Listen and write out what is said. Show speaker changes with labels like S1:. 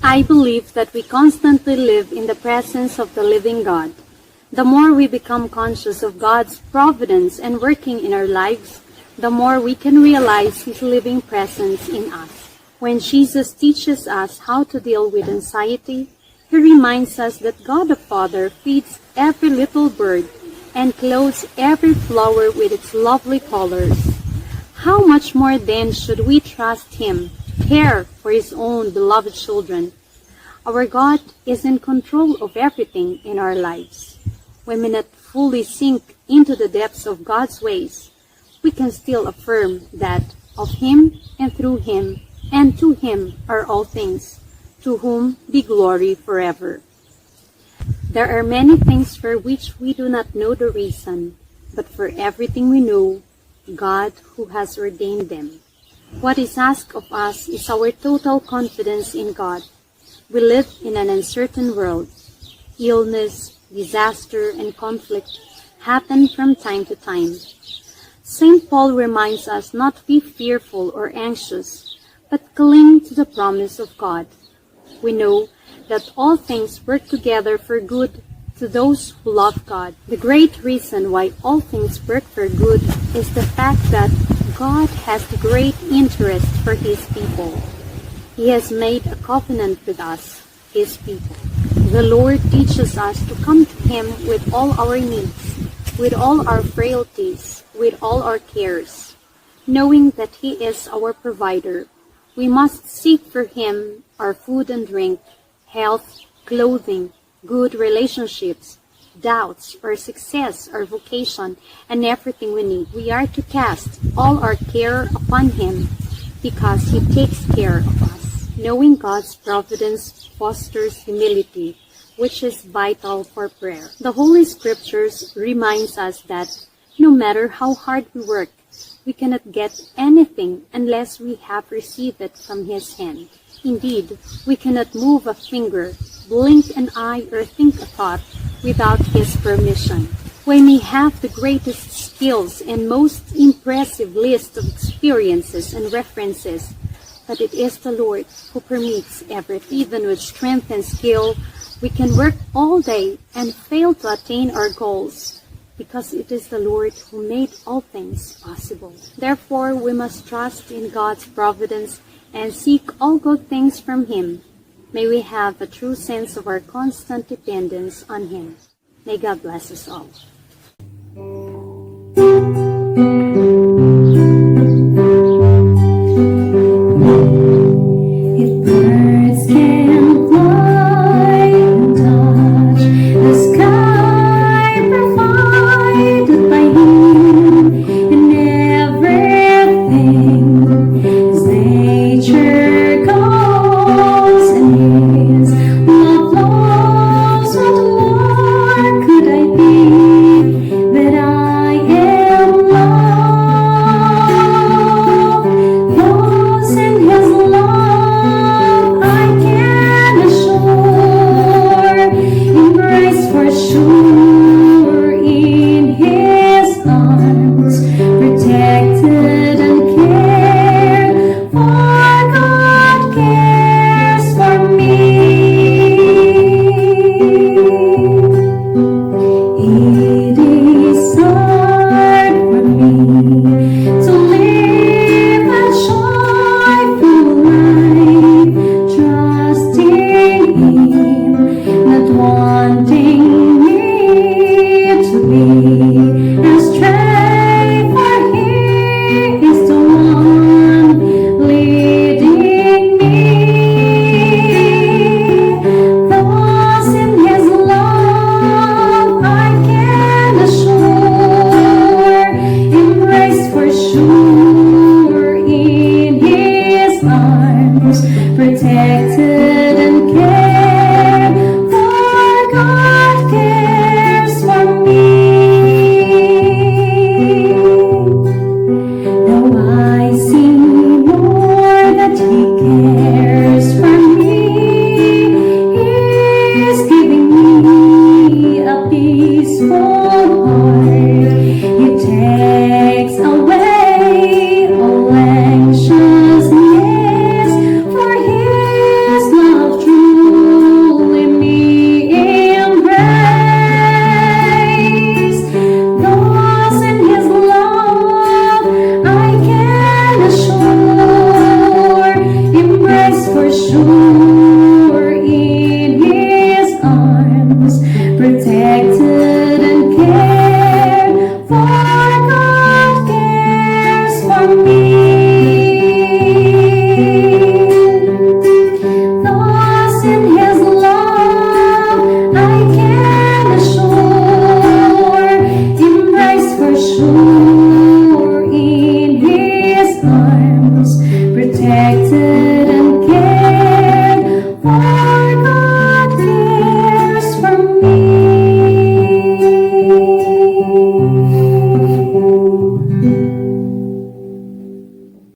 S1: I believe that we constantly live in the presence of the living God. The more we become conscious of God's providence and working in our lives, the more we can realize His living presence in us. When Jesus teaches us how to deal with anxiety, He reminds us that God the Father feeds every little bird and clothes every flower with its lovely colors. How much more then should we trust Him to care for His own beloved children? Our God is in control of everything in our lives. We may not fully sink into the depths of God's ways, we can still affirm that of Him and through Him and to Him are all things, to whom be glory forever. There are many things for which we do not know the reason, but for everything we know, God who has ordained them. What is asked of us is our total confidence in God. We live in an uncertain world. Illness, disaster, and conflict happen from time to time. St. Paul reminds us not to be fearful or anxious, but cling to the promise of God. We know that all things work together for good to those who love God. The great reason why all things work for good is the fact that God has great interest for His people. He has made a covenant with us, His people. The Lord teaches us to come to Him with all our needs, with all our frailties, with all our cares. Knowing that He is our provider, we must seek for Him our food and drink, health, clothing, good relationships, doubts, or success, or vocation, and everything we need. We are to cast all our care upon Him because He takes care of us. Knowing God's providence fosters humility, which is vital for prayer. The Holy Scriptures reminds us that no matter how hard we work, we cannot get anything unless we have received it from His hand. Indeed, we cannot move a finger, blink an eye, or think a thought without His permission. We may have the greatest skills and most impressive list of experiences and references, but it is the Lord who permits everything. Even with strength and skill, we can work all day and fail to attain our goals, because it is the Lord who made all things possible. Therefore, we must trust in God's providence and seek all good things from Him. May we have a true sense of our constant dependence on Him. May God bless us all.
S2: If birds can fly and touch the sky provided by Him, and everything His nature calls and His love flows, what more could I be that I am loved? Those in His love I can assure, embrace for sure in His arms, protected and cared for. God cares for me. It is so